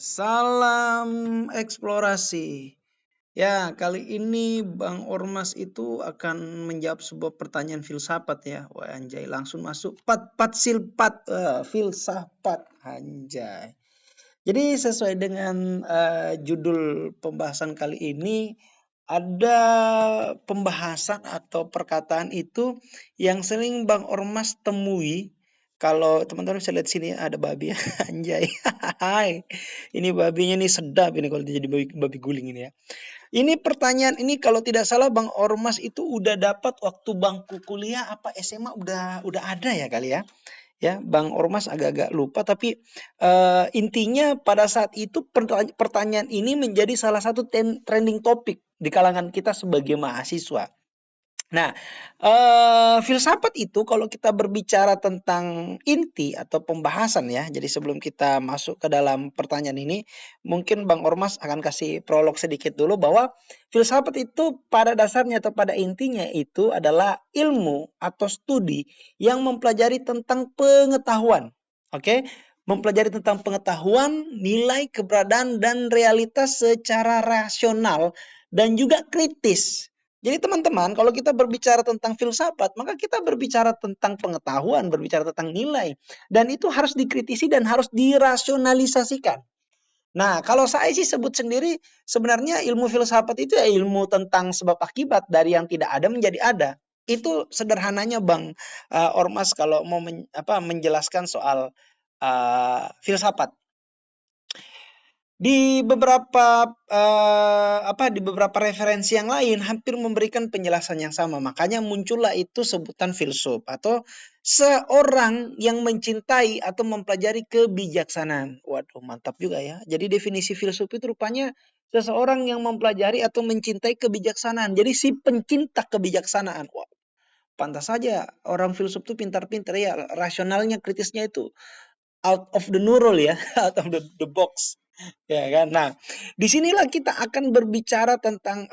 Salam eksplorasi. Ya, kali ini Bang Ormas itu akan menjawab sebuah pertanyaan filsafat ya. Wah, anjay, langsung masuk pat silpat filsafat anjay. Jadi sesuai dengan judul pembahasan kali ini ada pembahasan atau perkataan itu yang sering Bang Ormas temui. Kalau teman-teman bisa lihat sini ada babi ya, anjay. Hai. Ini babinya nih sedap ini kalau dia jadi babi guling ini ya. Ini pertanyaan ini kalau tidak salah Bang Ormas itu udah dapat waktu bangku kuliah apa SMA udah ada ya kali ya. Ya, Bang Ormas agak-agak lupa tapi intinya pada saat itu pertanyaan ini menjadi salah satu trending topik di kalangan kita sebagai mahasiswa. Nah, filsafat itu kalau kita berbicara tentang inti atau pembahasan ya, jadi sebelum kita masuk ke dalam pertanyaan ini, mungkin Bang Ormas akan kasih prolog sedikit dulu bahwa filsafat itu pada dasarnya atau pada intinya itu adalah ilmu atau studi yang mempelajari tentang pengetahuan. Oke? Mempelajari tentang pengetahuan, nilai, keberadaan, dan realitas secara rasional dan juga kritis. Jadi teman-teman, kalau kita berbicara tentang filsafat, maka kita berbicara tentang pengetahuan, berbicara tentang nilai. Dan itu harus dikritisi dan harus dirasionalisasikan. Nah, kalau saya sih sebut sendiri, sebenarnya ilmu filsafat itu ya ilmu tentang sebab akibat dari yang tidak ada menjadi ada. Itu sederhananya Bang Ormas kalau mau menjelaskan soal filsafat. Di beberapa referensi yang lain hampir memberikan penjelasan yang sama. Makanya muncullah itu sebutan filsuf atau seorang yang mencintai atau mempelajari kebijaksanaan. Waduh, mantap juga ya. Jadi definisi filsuf itu rupanya seseorang yang mempelajari atau mencintai kebijaksanaan. Jadi si pencinta kebijaksanaan. Wah, pantas saja orang filsuf itu pintar-pintar ya, rasionalnya, kritisnya itu out of the neural ya, out of the box. Ya kan. Nah, disinilah kita akan berbicara tentang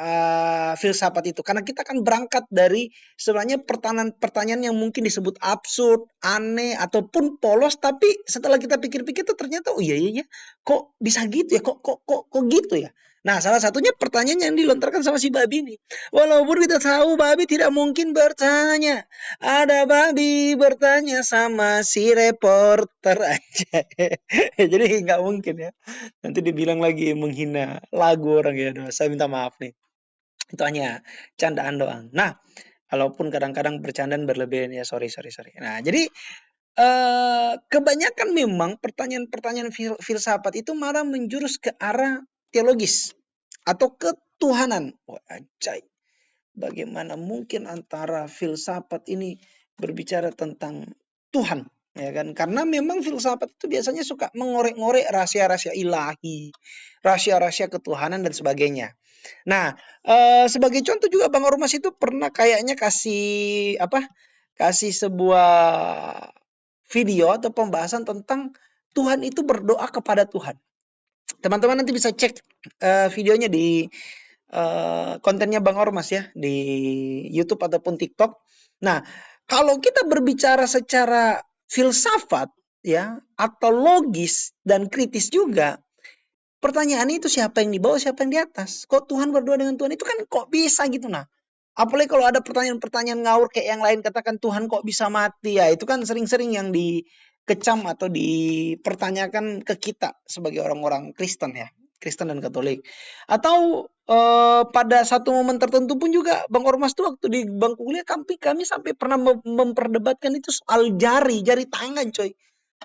filsafat itu, karena kita akan berangkat dari sebenarnya pertanyaan-pertanyaan yang mungkin disebut absurd, aneh ataupun polos, tapi setelah kita pikir-pikir itu ternyata oh iya iya kok bisa gitu ya, kok gitu ya. Nah, salah satunya pertanyaan yang dilontarkan sama si babi ini. Walaupun kita tahu babi tidak mungkin bertanya, ada babi bertanya sama si reporter aja. Jadi nggak mungkin ya. Nanti dibilang lagi menghina lagu orang ya. Aduh, saya minta maaf nih. Itu hanya candaan doang. Nah, walaupun kadang-kadang bercandaan berlebihan ya, sorry. Nah, jadi kebanyakan memang pertanyaan-pertanyaan filsafat itu malah menjurus ke arah teologis atau ketuhanan. Wah, anjay. Bagaimana mungkin antara filsafat ini berbicara tentang Tuhan, ya kan? Karena memang filsafat itu biasanya suka mengorek-ngorek rahasia-rahasia ilahi, rahasia-rahasia ketuhanan dan sebagainya. Nah, sebagai contoh juga Bang Ormas itu pernah kayaknya kasih sebuah video atau pembahasan tentang Tuhan itu berdoa kepada Tuhan. Teman-teman nanti bisa cek videonya di kontennya Bang Ormas ya di YouTube ataupun TikTok. Nah, kalau kita berbicara secara filsafat ya atau logis dan kritis juga, pertanyaannya itu siapa yang di bawah, siapa yang di atas? Kok Tuhan berdoa dengan Tuhan itu kan kok bisa gitu nah. Apalagi kalau ada pertanyaan-pertanyaan ngawur kayak yang lain, katakan Tuhan kok bisa mati ya, itu kan sering-sering yang dikecam atau dipertanyakan ke kita sebagai orang-orang Kristen ya, Kristen dan Katolik. Atau pada satu momen tertentu pun juga Bang Ormas tuh waktu di bangku kuliah kami sampai pernah memperdebatkan itu soal jari tangan coy.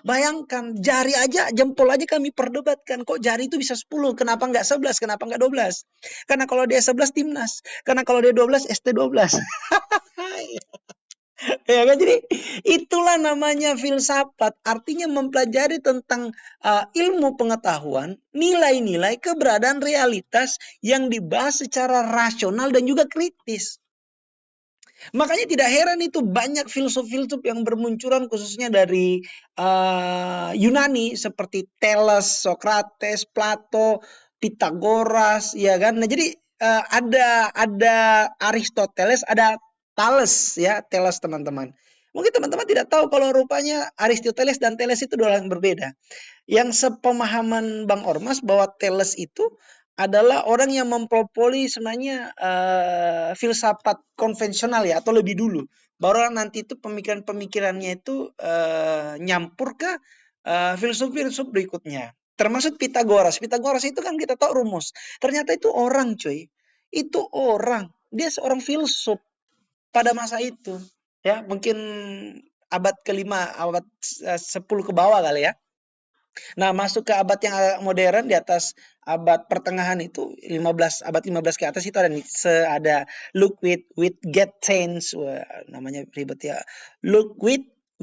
Bayangkan jari aja, jempol aja kami perdebatkan. Kok jari itu bisa 10? Kenapa nggak 11? Kenapa nggak 12? Karena kalau dia 11 timnas. Karena kalau dia 12 ST12. Ya kan? Jadi itulah namanya filsafat. Artinya mempelajari tentang ilmu pengetahuan, nilai-nilai, keberadaan realitas yang dibahas secara rasional dan juga kritis. Makanya tidak heran itu banyak filsuf-filsuf yang bermunculan khususnya dari Yunani seperti Thales, Socrates, Plato, Pythagoras, ya kan. Nah, jadi ada Aristoteles, ada Thales ya, Thales teman-teman. Mungkin teman-teman tidak tahu kalau rupanya Aristoteles dan Thales itu dua orang yang berbeda. Yang sepemahaman Bang Ormas bahwa Thales itu adalah orang yang mempropoli sebenarnya filsafat konvensional ya, atau lebih dulu. Baru nanti itu pemikiran-pemikirannya itu nyampur ke filsuf-filsuf berikutnya. Termasuk Pitagoras. Pitagoras itu kan kita tahu rumus. Ternyata itu orang, cuy. Itu orang. Dia seorang filsuf pada masa itu. Ya, mungkin abad kelima, abad 10 ke bawah kali ya. Nah, masuk ke abad yang agak modern di atas abad pertengahan itu 15, abad 15 ke atas itu ada Wittgenstein, wah, namanya ribet ya.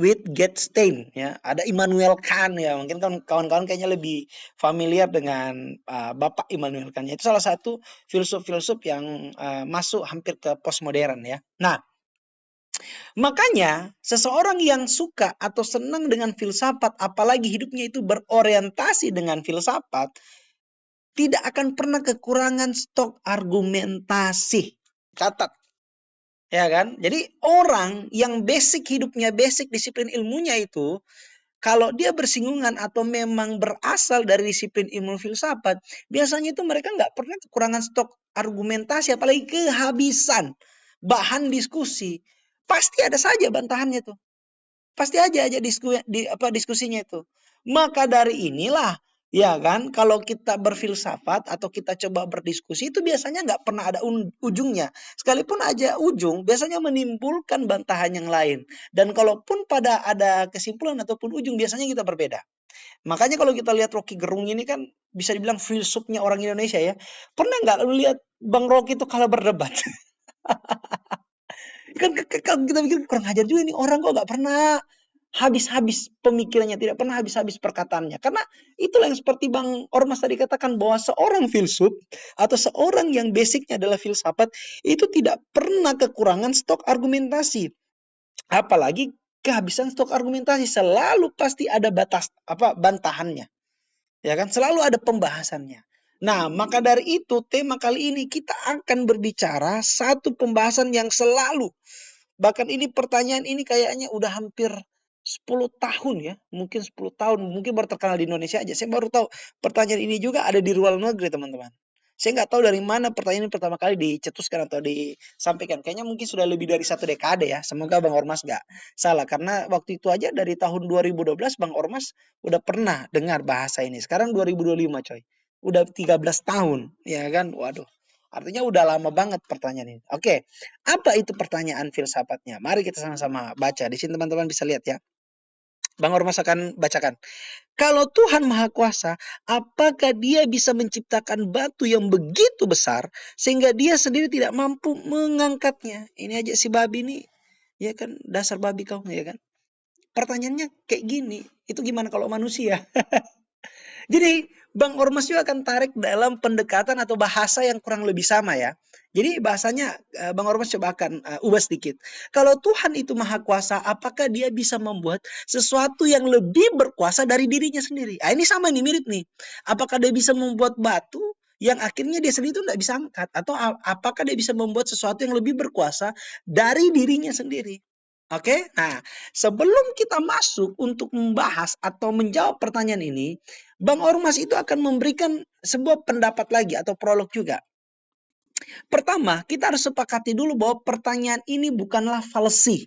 Wittgenstein ya. Ada Immanuel Kant ya. Mungkin kan kawan-kawan kayaknya lebih familiar dengan Bapak Immanuel Kant. Itu salah satu filsuf-filsuf yang masuk hampir ke postmodern ya. Nah, makanya, seseorang yang suka atau senang dengan filsafat, apalagi hidupnya itu berorientasi dengan filsafat, tidak akan pernah kekurangan stok argumentasi. Catat. Ya kan? Jadi orang yang basic hidupnya, basic disiplin ilmunya itu, kalau dia bersinggungan atau memang berasal dari disiplin ilmu filsafat, biasanya itu mereka nggak pernah kekurangan stok argumentasi, apalagi kehabisan bahan diskusi. Pasti ada saja bantahannya tuh. Pasti aja diskusinya itu. Maka dari inilah, ya kan, kalau kita berfilsafat atau kita coba berdiskusi itu biasanya nggak pernah ada ujungnya. Sekalipun aja ujung, biasanya menimbulkan bantahan yang lain. Dan kalaupun pada ada kesimpulan ataupun ujung, biasanya kita berbeda. Makanya kalau kita lihat Rocky Gerung ini kan bisa dibilang filsufnya orang Indonesia ya. Pernah nggak lu lihat Bang Rocky itu kalau berdebat? Kan kalau kita pikir kurang ajar juga nih orang, kok nggak pernah habis-habis pemikirannya, tidak pernah habis-habis perkataannya. Karena itulah yang seperti Bang Ormas tadi katakan, bahwa seorang filsuf atau seorang yang basicnya adalah filsafat itu tidak pernah kekurangan stok argumentasi. Apalagi kehabisan stok argumentasi, selalu pasti ada bantahannya. Ya kan? Selalu ada pembahasannya. Nah, maka dari itu tema kali ini kita akan berbicara satu pembahasan yang selalu, bahkan ini pertanyaan ini kayaknya udah hampir 10 tahun ya. Mungkin 10 tahun. Mungkin baru terkenal di Indonesia aja. Saya baru tahu pertanyaan ini juga ada di luar negeri, teman-teman. Saya nggak tahu dari mana pertanyaan ini pertama kali dicetuskan atau disampaikan. Kayaknya mungkin sudah lebih dari 1 dekade ya. Semoga Bang Ormas nggak salah. Karena waktu itu aja dari tahun 2012 Bang Ormas udah pernah dengar bahasa ini. Sekarang 2025 coy. Udah 13 tahun. Ya kan? Waduh. Artinya udah lama banget pertanyaan ini. Oke. Apa itu pertanyaan filsafatnya? Mari kita sama-sama baca. Di sini teman-teman bisa lihat ya. Bang Ormas akan bacakan. Kalau Tuhan Maha Kuasa, apakah Dia bisa menciptakan batu yang begitu besar sehingga Dia sendiri tidak mampu mengangkatnya? Ini aja si babi nih, ya kan, dasar babi kau, ya kan? Pertanyaannya kayak gini, itu gimana kalau manusia? Jadi Bang Ormas juga akan tarik dalam pendekatan atau bahasa yang kurang lebih sama ya. Jadi bahasanya Bang Ormas coba akan ubah sedikit. Kalau Tuhan itu Maha Kuasa, apakah Dia bisa membuat sesuatu yang lebih berkuasa dari dirinya sendiri? Ah, ini sama nih, mirip nih. Apakah Dia bisa membuat batu yang akhirnya Dia sendiri itu tidak bisa angkat? Atau apakah Dia bisa membuat sesuatu yang lebih berkuasa dari dirinya sendiri? Oke, nah sebelum kita masuk untuk membahas atau menjawab pertanyaan ini, Bang Ormas itu akan memberikan sebuah pendapat lagi atau prolog juga. Pertama, kita harus sepakati dulu bahwa pertanyaan ini bukanlah falsi.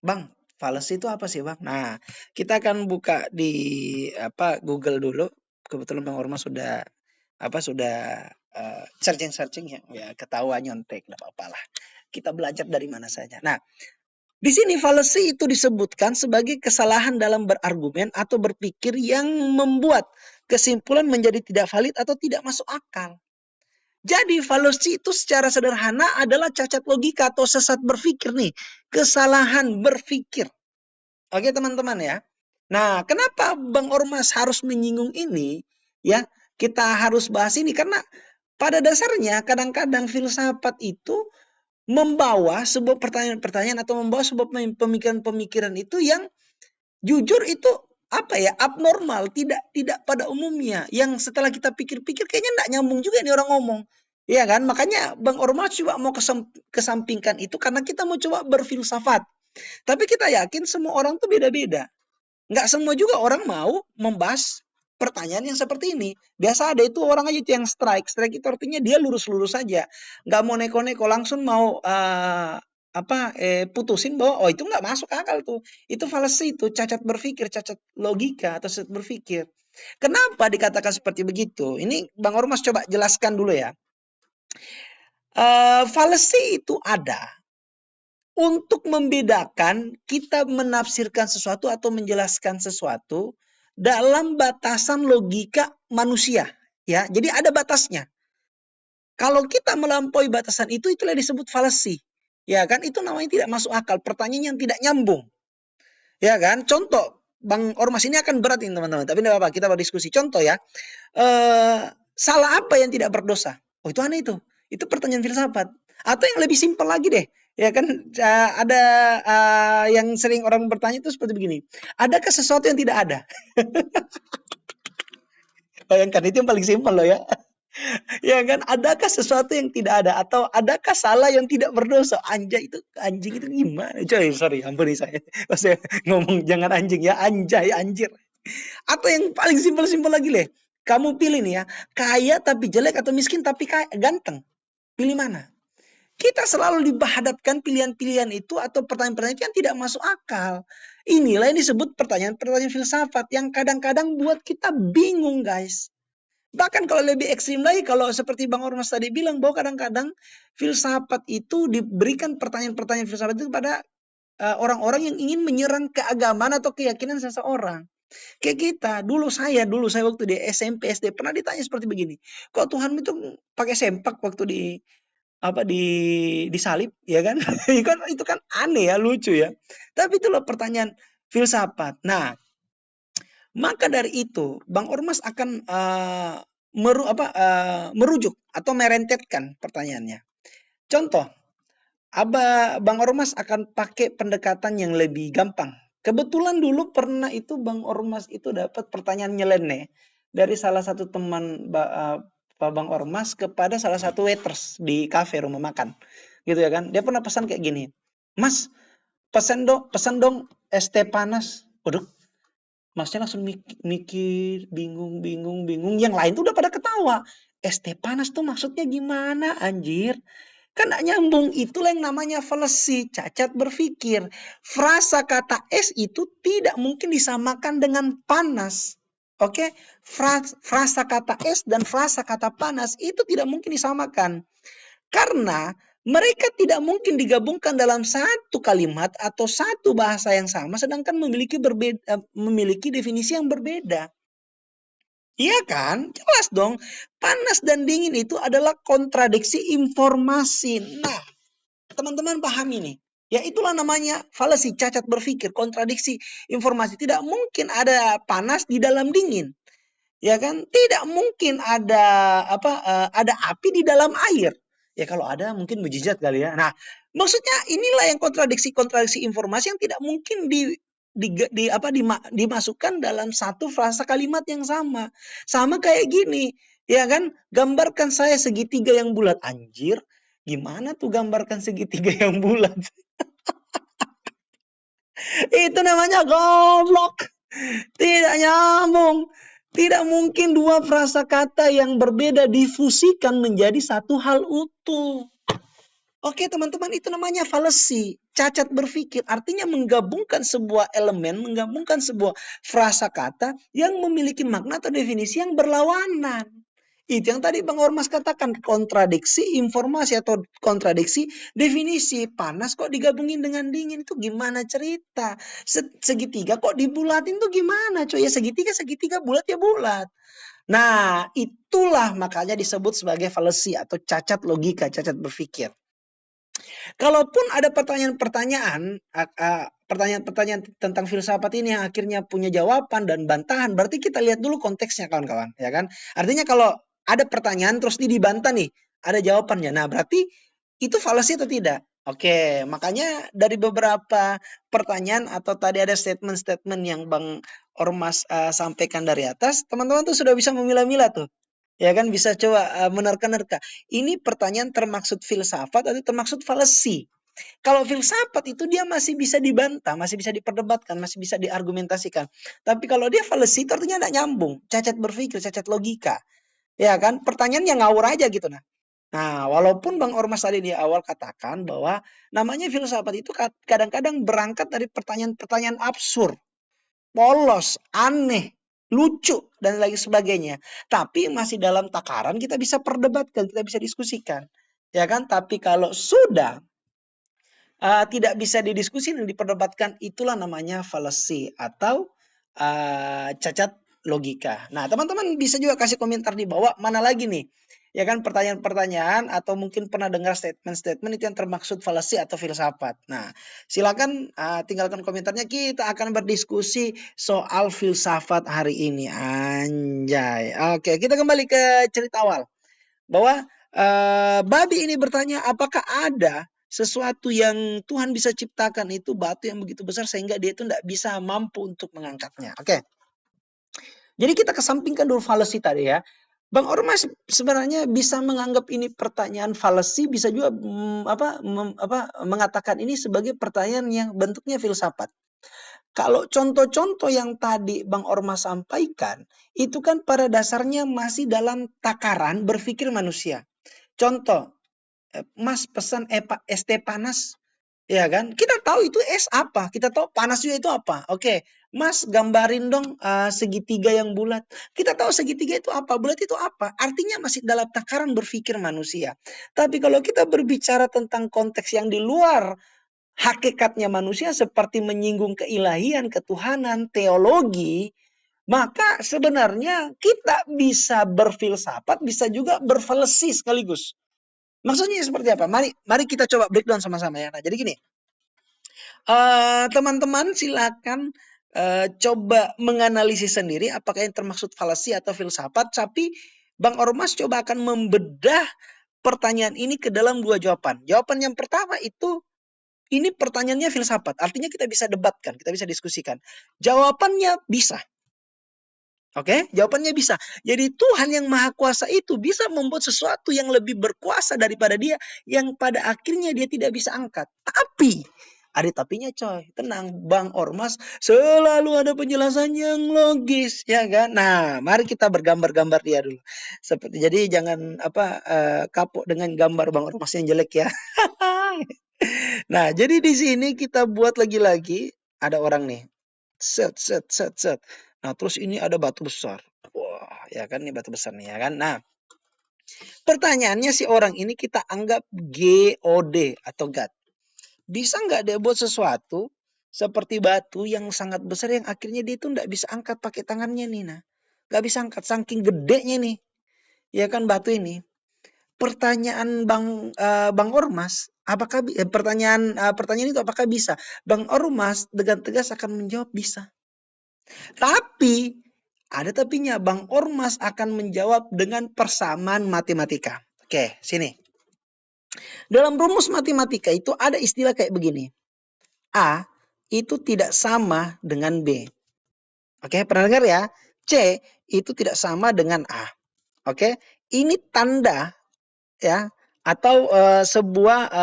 Bang, falsi itu apa sih, Bang? Nah, kita akan buka di Google dulu. Kebetulan Bang Ormas sudah searching ya. Ya, ketahuan nyontek, enggak apa-apa lah. Kita belajar dari mana saja. Nah, di sini fallacy itu disebutkan sebagai kesalahan dalam berargumen atau berpikir yang membuat kesimpulan menjadi tidak valid atau tidak masuk akal. Jadi fallacy itu secara sederhana adalah cacat logika atau sesat berpikir nih. Kesalahan berpikir. Oke teman-teman ya. Nah, kenapa Bang Ormas harus menyinggung ini? Ya, kita harus bahas ini karena pada dasarnya kadang-kadang filsafat itu membawa sebuah pertanyaan-pertanyaan atau membawa sebuah pemikiran-pemikiran itu yang jujur itu abnormal, tidak pada umumnya, yang setelah kita pikir-pikir kayaknya enggak nyambung juga nih orang ngomong. Iya kan? Makanya Bang Ormas coba mau kesampingkan itu karena kita mau coba berfilsafat. Tapi kita yakin semua orang tuh beda-beda. Nggak semua juga orang mau membahas pertanyaan yang seperti ini. Biasa ada itu orang aja itu yang strike. Strike itu artinya dia lurus-lurus saja. Nggak mau neko-neko, langsung mau putusin bahwa oh itu nggak masuk akal tuh. Itu fallacy itu, cacat berpikir, cacat logika atau cacat berpikir. Kenapa dikatakan seperti begitu? Ini Bang Ormas coba jelaskan dulu ya. Fallacy itu ada untuk membedakan kita menafsirkan sesuatu atau menjelaskan sesuatu dalam batasan logika manusia, ya. Jadi ada batasnya. Kalau kita melampaui batasan itu, itulah disebut fallacy. Ya kan? Itu namanya tidak masuk akal, pertanyaan yang tidak nyambung. Ya kan? Contoh, Bang Ormas ini akan berat ini teman-teman, tapi tidak apa-apa, kita berdiskusi. Contoh ya, salah apa yang tidak berdosa? Oh itu aneh itu. Itu pertanyaan filsafat. Atau yang lebih simpel lagi deh. Ya kan ada yang sering orang bertanya itu seperti begini. Adakah sesuatu yang tidak ada? Bayangkan itu yang paling simpel loh ya. Ya kan, adakah sesuatu yang tidak ada atau adakah salah yang tidak berdosa? Anjing itu gimana? Coy, sorry, ampuni saya. Saya ngomong jangan anjing ya, anjay, anjir. Atau yang paling simpel-simpel lagi leh. Kamu pilih nih ya, kaya tapi jelek atau miskin tapi ganteng. Pilih mana? Kita selalu dihadapkan pilihan-pilihan itu atau pertanyaan-pertanyaan yang tidak masuk akal. Inilah yang disebut pertanyaan-pertanyaan filsafat yang kadang-kadang buat kita bingung, guys. Bahkan kalau lebih ekstrim lagi, kalau seperti Bang Ormas tadi bilang bahwa kadang-kadang filsafat itu diberikan pertanyaan-pertanyaan filsafat itu kepada orang-orang yang ingin menyerang keagamaan atau keyakinan seseorang. Kayak kita, dulu saya waktu di SMP, SD pernah ditanya seperti begini. Kok Tuhan itu pakai sempak waktu disalib, ya kan? Itu kan aneh ya, lucu ya. Tapi itulah pertanyaan filsafat. Nah, maka dari itu, Bang Ormas akan merujuk atau merentetkan pertanyaannya. Contoh, Bang Ormas akan pakai pendekatan yang lebih gampang. Kebetulan dulu pernah itu Bang Ormas itu dapat pertanyaan nyeleneh dari salah satu teman Pak Bang Ormas kepada salah satu waiters di kafe rumah makan. Gitu ya kan. Dia pernah pesan kayak gini. Mas, pesan dong es teh panas. Waduh, Masnya langsung mikir, bingung. Yang lain tuh udah pada ketawa. Es teh panas tuh maksudnya gimana, anjir? Kan gak nyambung. Itulah yang namanya fallacy, cacat berpikir. Frasa kata es itu tidak mungkin disamakan dengan panas. Oke? Frasa kata es dan frasa kata panas itu tidak mungkin disamakan. Karena mereka tidak mungkin digabungkan dalam satu kalimat atau satu bahasa yang sama sedangkan memiliki definisi yang berbeda. Iya kan? Jelas dong. Panas dan dingin itu adalah kontradiksi informasi. Nah, teman-teman paham ini. Ya itulah namanya fallacy, cacat berpikir, kontradiksi informasi. Tidak mungkin ada panas di dalam dingin. Ya kan? Tidak mungkin ada api di dalam air. Ya kalau ada mungkin mujizat kali ya. Nah, maksudnya inilah yang kontradiksi informasi yang tidak mungkin dimasukkan dalam satu frasa kalimat yang sama. Sama kayak gini, ya kan? Gambarkan saya segitiga yang bulat. Anjir, gimana tuh gambarkan segitiga yang bulat? Itu namanya goblok. Tidak nyambung. Tidak mungkin dua frasakata yang berbeda difusikan menjadi satu hal utuh. Oke teman-teman, itu namanya fallacy, cacat berpikir. Artinya menggabungkan sebuah elemen, menggabungkan sebuah frasakata yang memiliki makna atau definisi yang berlawanan. Itu yang tadi Bang Ormas katakan, kontradiksi informasi atau kontradiksi definisi. Panas kok digabungin dengan dingin, itu gimana cerita? Segitiga kok dibulatin tuh gimana coy? Ya segitiga bulat ya bulat. Nah, itulah makanya disebut sebagai fallacy atau cacat logika, cacat berpikir. Kalaupun ada pertanyaan-pertanyaan tentang filsafat ini yang akhirnya punya jawaban dan bantahan, berarti kita lihat dulu konteksnya kawan-kawan, ya kan? Artinya kalau ada pertanyaan terus dibantah nih, ada jawabannya. Nah, berarti itu fallacy atau tidak? Oke, makanya dari beberapa pertanyaan atau tadi ada statement-statement yang Bang Ormas sampaikan dari atas, teman-teman tuh sudah bisa memilah-milah tuh. Ya kan bisa coba menerka-nerka. Ini pertanyaan termaksud filsafat atau termaksud fallacy. Kalau filsafat itu dia masih bisa dibantah, masih bisa diperdebatkan, masih bisa diargumentasikan. Tapi kalau dia fallacy itu artinya tidak nyambung, cacat berpikir, cacat logika. Ya kan? Pertanyaannya ngawur aja gitu nah. Nah, walaupun Bang Ormas tadi di awal katakan bahwa namanya filsafat itu kadang-kadang berangkat dari pertanyaan-pertanyaan absurd, polos, aneh, lucu, dan lain sebagainya. Tapi masih dalam takaran kita bisa perdebatkan, kita bisa diskusikan. Ya kan? Tapi kalau sudah tidak bisa didiskusi dan diperdebatkan, itulah namanya fallacy atau cacat logika. Nah, teman-teman bisa juga kasih komentar di bawah mana lagi nih. Ya kan, pertanyaan-pertanyaan atau mungkin pernah dengar statement-statement itu yang termaksud fallacy atau filsafat. Nah, silakan tinggalkan komentarnya, kita akan berdiskusi soal filsafat hari ini. Anjay. Oke, kita kembali ke cerita awal. Bahwa babi ini bertanya, apakah ada sesuatu yang Tuhan bisa ciptakan itu batu yang begitu besar sehingga dia itu tidak bisa mampu untuk mengangkatnya. Oke. Jadi kita kesampingkan dulu fallacy tadi ya. Bang Ormas sebenarnya bisa menganggap ini pertanyaan fallacy, bisa juga mengatakan ini sebagai pertanyaan yang bentuknya filsafat. Kalau contoh-contoh yang tadi Bang Ormas sampaikan, itu kan pada dasarnya masih dalam takaran berpikir manusia. Contoh, Mas pesan es teh panas, ya kan? Kita tahu itu es apa, kita tahu panas juga itu apa. Oke, Mas gambarin dong segitiga yang bulat. Kita tahu segitiga itu apa, bulat itu apa. Artinya masih dalam takaran berpikir manusia. Tapi kalau kita berbicara tentang konteks yang di luar hakikatnya manusia seperti menyinggung keilahian, ketuhanan, teologi, maka sebenarnya kita bisa berfilsafat, bisa juga berfallacy sekaligus. Maksudnya seperti apa? Mari kita coba breakdown sama-sama ya. Nah, jadi gini, teman-teman silakan coba menganalisis sendiri apakah yang termaksud fallacy atau filsafat. Tapi Bang Ormas coba akan membedah pertanyaan ini ke dalam dua jawaban. Jawaban yang pertama itu, ini pertanyaannya filsafat. Artinya kita bisa debatkan, kita bisa diskusikan. Jawabannya bisa. Oke, jawabannya bisa. Jadi Tuhan yang Maha Kuasa itu bisa membuat sesuatu yang lebih berkuasa daripada dia, yang pada akhirnya dia tidak bisa angkat. Tapi, ada tapinya coy, tenang, Bang Ormas selalu ada penjelasan yang logis, ya kan? Nah, mari kita bergambar-gambar dia dulu. Jadi jangan kapok dengan gambar Bang Ormas yang jelek ya. Nah, jadi di sini kita buat lagi-lagi, ada orang nih. Set, set, set, set. Nah, terus ini ada batu besar. Wah, ya kan, ini batu besar nih ya kan. Nah, pertanyaannya si orang ini kita anggap God atau God. Bisa nggak dia buat sesuatu seperti batu yang sangat besar yang akhirnya dia itu nggak bisa angkat pakai tangannya nih, nah. Nggak bisa angkat, saking gedenya nih. Ya kan batu ini. Pertanyaan Bang Ormas, pertanyaan itu apakah bisa? Bang Ormas dengan tegas akan menjawab bisa. Tapi ada tapinya, Bang Ormas akan menjawab dengan persamaan matematika. Oke, sini. Dalam rumus matematika itu ada istilah kayak begini. A itu tidak sama dengan B. Oke, pernah dengar ya? C itu tidak sama dengan A. Oke, ini tanda ya, atau sebuah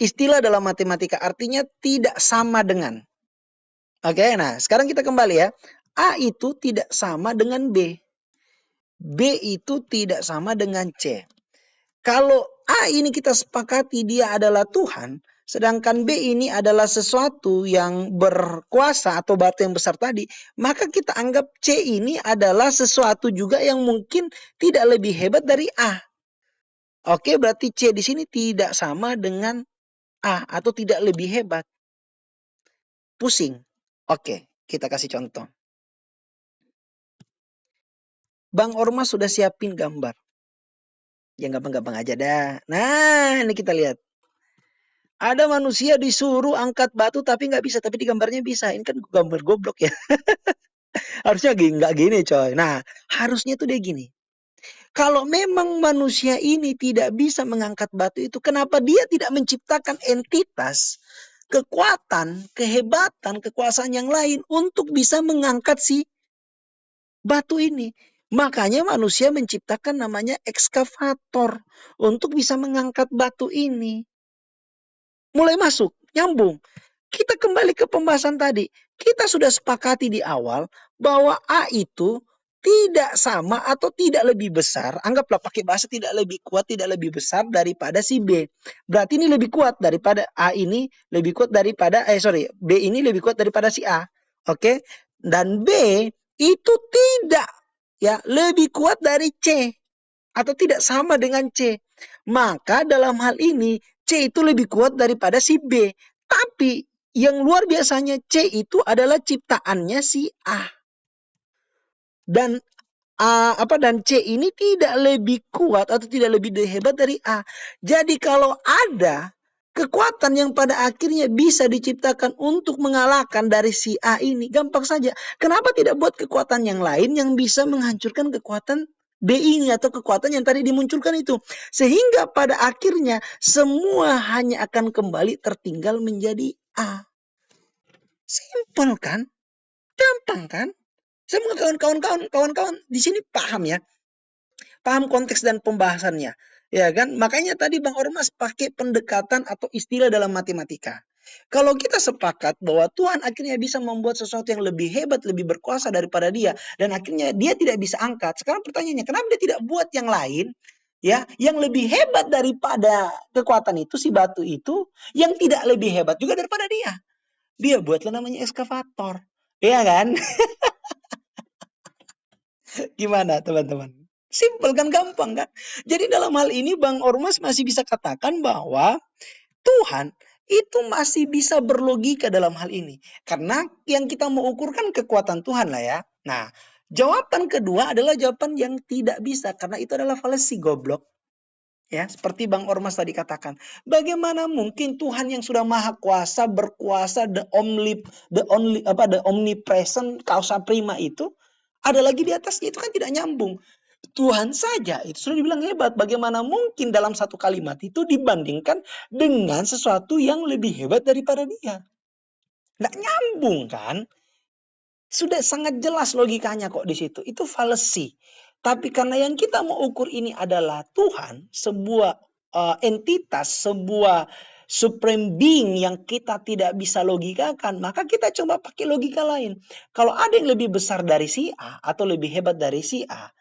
istilah dalam matematika, artinya tidak sama dengan. Oke, nah sekarang kita kembali ya. A itu tidak sama dengan B. B itu tidak sama dengan C. Kalau A ini kita sepakati dia adalah Tuhan, sedangkan B ini adalah sesuatu yang berkuasa atau batu yang besar tadi, maka kita anggap C ini adalah sesuatu juga yang mungkin tidak lebih hebat dari A. Oke, berarti C di sini tidak sama dengan A atau tidak lebih hebat. Pusing. Oke, kita kasih contoh. Bang Ormas sudah siapin gambar. Yang gampang-gampang aja dah. Nah, ini kita lihat. Ada manusia disuruh angkat batu tapi nggak bisa. Tapi di gambarnya bisa. Ini kan gambar goblok ya. Harusnya nggak gini coy. Nah, harusnya tuh dia gini. Kalau memang manusia ini tidak bisa mengangkat batu itu, kenapa dia tidak menciptakan entitas, kekuatan, kehebatan, kekuasaan yang lain untuk bisa mengangkat si batu ini? Makanya manusia menciptakan namanya ekskavator untuk bisa mengangkat batu ini. mulai masuk, nyambung. Kita kembali ke pembahasan tadi. Kita sudah sepakati di awal bahwa A itu tidak sama atau tidak lebih besar. Anggaplah pakai bahasa tidak lebih kuat, tidak lebih besar daripada si B. Berarti ini lebih kuat daripada A ini, lebih kuat daripada, B ini lebih kuat daripada si A. Oke. Dan B itu tidak ya lebih kuat dari C atau tidak sama dengan C. Maka dalam hal ini C itu lebih kuat daripada si B. Tapi yang luar biasanya C itu adalah ciptaannya si A. Dan dan C ini tidak lebih kuat atau tidak lebih hebat dari A. Jadi kalau ada kekuatan yang pada akhirnya bisa diciptakan untuk mengalahkan dari si A ini, gampang saja. Kenapa tidak buat kekuatan yang lain yang bisa menghancurkan kekuatan B ini atau kekuatan yang tadi dimunculkan itu. Sehingga pada akhirnya semua hanya akan kembali tertinggal menjadi A. Simpel kan? Gampang kan? Semua kawan-kawan di sini paham ya. Paham konteks dan pembahasannya. Ya kan? Makanya tadi Bang Ormas pakai pendekatan atau istilah dalam matematika. Kalau kita sepakat bahwa Tuhan akhirnya bisa membuat sesuatu yang lebih hebat, lebih berkuasa daripada dia, dan akhirnya dia tidak bisa angkat. Sekarang pertanyaannya, kenapa dia tidak buat yang lain, ya, yang lebih hebat daripada kekuatan itu, si batu itu, yang tidak lebih hebat juga daripada dia. Dia buatlah namanya eskavator. Iya kan? Gimana teman-teman? Simpel kan, gampang kan? Jadi dalam hal ini Bang Ormas masih bisa katakan bahwa Tuhan itu masih bisa berlogika dalam hal ini. Karena yang kita mau ukur kan kekuatan Tuhan lah ya. Nah, jawaban kedua adalah jawaban yang tidak bisa. Karena itu adalah falasi, goblok. Ya, seperti Bang Ormas tadi katakan. Bagaimana mungkin Tuhan yang sudah maha kuasa, berkuasa, the omnipresent, causa prima itu, ada lagi di atasnya, itu kan tidak nyambung. Tuhan saja itu sudah dibilang hebat. Bagaimana mungkin dalam satu kalimat itu dibandingkan dengan sesuatu yang lebih hebat daripada dia? Nggak nyambung kan? Sudah sangat jelas logikanya kok di situ. Itu falasi. Tapi karena yang kita mau ukur ini adalah Tuhan, sebuah entitas, sebuah supreme being yang kita tidak bisa logikakan, maka kita coba pakai logika lain. Kalau ada yang lebih besar dari si A atau lebih hebat dari si A,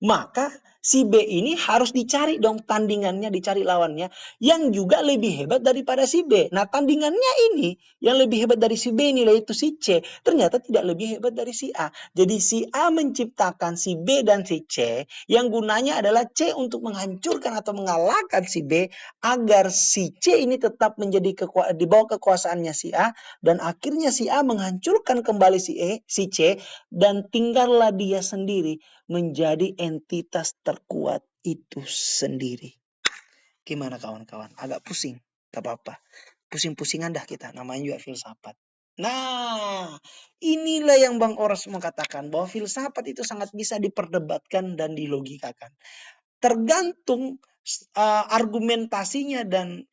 maka si B ini harus dicari dong tandingannya, dicari lawannya yang juga lebih hebat daripada si B. Nah, tandingannya ini yang lebih hebat dari si B ini yaitu si C, ternyata tidak lebih hebat dari si A. Jadi si A menciptakan si B dan si C yang gunanya adalah C untuk menghancurkan atau mengalahkan si B agar si C ini tetap menjadi di bawah kekuasaannya si A, dan akhirnya si A menghancurkan kembali si C, dan tinggallah dia sendiri menjadi entitas terkuat itu sendiri. Gimana kawan-kawan? Agak pusing? Gak apa-apa. Pusing-pusingan dah kita. Namanya juga filsafat. Nah, inilah yang Bang Oras mengatakan bahwa filsafat itu sangat bisa diperdebatkan dan dilogikakan. Tergantung argumentasinya dan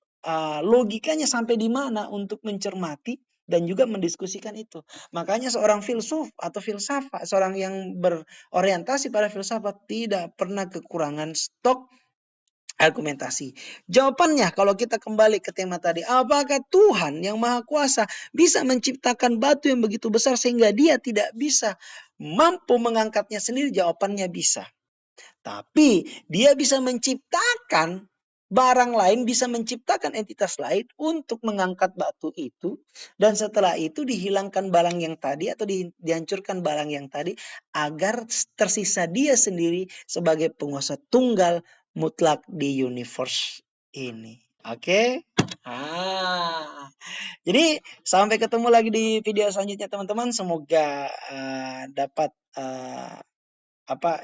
logikanya sampai di mana untuk mencermati dan juga mendiskusikan itu. Makanya seorang filsuf atau filsafat, seorang yang berorientasi pada filsafat tidak pernah kekurangan stok argumentasi. Jawabannya kalau kita kembali ke tema tadi, apakah Tuhan yang Maha Kuasa bisa menciptakan batu yang begitu besar sehingga dia tidak bisa mampu mengangkatnya sendiri? Jawabannya bisa. Tapi dia bisa menciptakan barang lain, bisa menciptakan entitas lain untuk mengangkat batu itu. Dan setelah itu dihilangkan barang yang tadi atau dihancurkan barang yang tadi agar tersisa dia sendiri sebagai penguasa tunggal mutlak di universe ini. Oke? Jadi sampai ketemu lagi di video selanjutnya teman-teman. Semoga dapat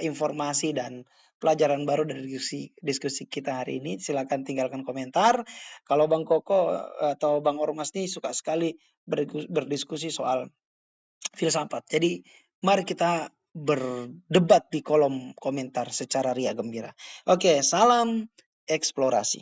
informasi dan pelajaran baru dari diskusi kita hari ini. Silakan tinggalkan komentar. Kalau Bang Koko atau Bang Ormas nih suka sekali berdiskusi soal filsafat. Jadi mari kita berdebat di kolom komentar secara ria gembira. Oke, salam eksplorasi.